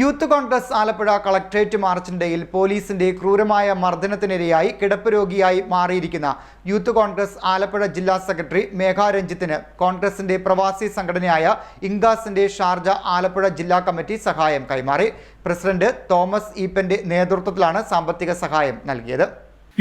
Youth Congress Alappuzha collectorate മാർച്ചിനിടയിൽ പോലീസിന്റെ ക്രൂരമായ മർദ്ദനത്തിനിരയായി കിടപ്പ് രോഗിയായി മാറിയിരിക്കുന്ന യൂത്ത് കോൺഗ്രസ് ആലപ്പുഴ ജില്ലാ സെക്രട്ടറി മേഘ രഞ്ജിത്തിന് കോൺഗ്രസിന്റെ പ്രവാസി സംഘടനയായ ഇൻഗാസിന്റെ ഷാർജ ആലപ്പുഴ ജില്ലാ കമ്മിറ്റി സഹായം കൈമാറി. പ്രസിഡന്റ് തോമസ് ഈപ്പന്റെ നേതൃത്വത്തിലാണ് സാമ്പത്തിക സഹായം നൽകിയത്.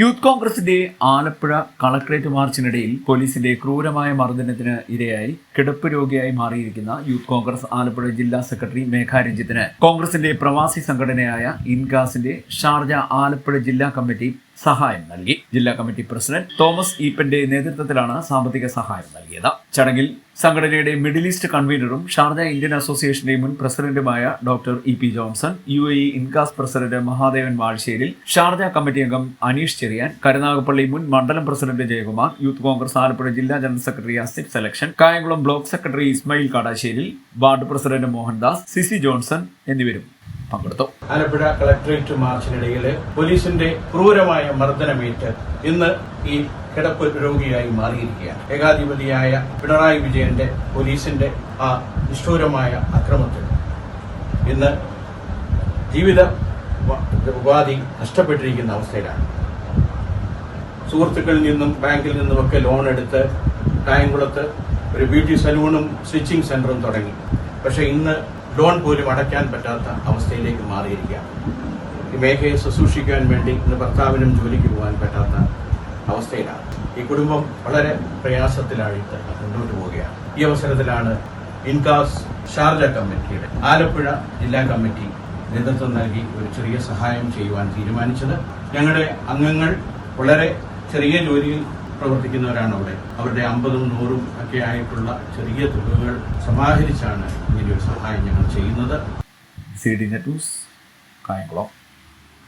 യൂത്ത് കോൺഗ്രസിന്റെ ആലപ്പുഴ കളക്ട്രേറ്റ് മാർച്ചിനിടയിൽ പോലീസിന്റെ ക്രൂരമായ മർദ്ദനത്തിന് ഇരയായി കിടപ്പ് രോഗിയായി മാറിയിരിക്കുന്ന യൂത്ത് കോൺഗ്രസ് ആലപ്പുഴ ജില്ലാ സെക്രട്ടറി മേഘ രഞ്ജിത്തിന് കോൺഗ്രസിന്റെ പ്രവാസി സംഘടനയായ ഇൻഗാസിന്റെ ഷാർജ ആലപ്പുഴ ജില്ലാ കമ്മിറ്റി സഹായം നൽകി. ജില്ലാ കമ്മിറ്റി പ്രസിഡന്റ് തോമസ് ഈപ്പന്റെ നേതൃത്വത്തിലാണ് സാമ്പത്തിക സഹായം നൽകിയത്. ചടങ്ങിൽ സംഘടനയുടെ മിഡിൽ ഈസ്റ്റ് കൺവീനറും ഷാർജ ഇന്ത്യൻ അസോസിയേഷന്റെ മുൻ പ്രസിഡന്റുമായ ഡോക്ടർ ഇ.പി. ജോൺസൺ, UAE ഇൻഗാസ് president Mahadevan Vazhasseril, Sharjah committee അംഗം അനീഷ് ചെറിയാൻ, കരുനാഗപ്പള്ളി മുൻ മണ്ഡലം president Jayakumar, Youth Congress Alappuzha ജില്ലാ general secretary Asif selection, Kayamkulam block secretary Ismail Kadasseril, ward president Mohandas, CC Johnson എന്നിവരും പങ്കെടുത്തു. ആലപ്പുഴ കളക്ട്രേറ്റ് മാർച്ചിനിടയിൽ പോലീസിന്റെ ക്രൂരമായ മർദ്ദനമേറ്റ് ഇന്ന് ഈ കിടപ്പ് രോഗിയായി മാറിയിരിക്കുകയാണ്. ഏകാധിപതിയായ പിണറായി വിജയന്റെ പോലീസിന്റെ ആ നിഷ്ഠൂരമായ അക്രമത്തിൽ ഇന്ന് ജീവിത ഉപാധി നഷ്ടപ്പെട്ടിരിക്കുന്ന അവസ്ഥയിലാണ്. സുഹൃത്തുക്കളിൽ നിന്നും ബാങ്കിൽ നിന്നുമൊക്കെ ലോൺ എടുത്ത് കായംകുളത്ത് ഒരു ബ്യൂട്ടി സലൂണും സ്റ്റിച്ചിങ് സെന്ററും തുടങ്ങി. പക്ഷെ ഇന്ന് ലോൺ പോലും അടയ്ക്കാൻ പറ്റാത്ത അവസ്ഥയിലേക്ക് മാറിയിരിക്കുകയാണ്. ഈ മേഘയെ ശുശ്രൂഷിക്കാൻ വേണ്ടി ഇന്ന് ഭർത്താവിനും ജോലിക്ക് പോകാൻ പറ്റാത്ത അവസ്ഥയിലാണ്. ഈ കുടുംബം വളരെ പ്രയാസത്തിലായിട്ട് മുന്നോട്ട് പോവുകയാണ്. ഈ അവസരത്തിലാണ് ഇൻഗാസ് ഷാർജ കമ്മിറ്റിയുടെ ആലപ്പുഴ ജില്ലാ കമ്മിറ്റി നേതൃത്വം നൽകി ഒരു ചെറിയ സഹായം ചെയ്യുവാൻ തീരുമാനിച്ചത്. ഞങ്ങളുടെ അംഗങ്ങൾ വളരെ ചെറിയ ജോലിയിൽ പ്രവർത്തിക്കുന്നവരാണ്. അവരുടെ 50ഉം 100ഉം ഒക്കെ ആയിട്ടുള്ള ചെറിയ തുകകൾ സമാഹരിച്ചാണ് ഇങ്ങനെയൊരു സഹായം ഞങ്ങൾ ചെയ്യുന്നത്. CD net news, Kayamkulam.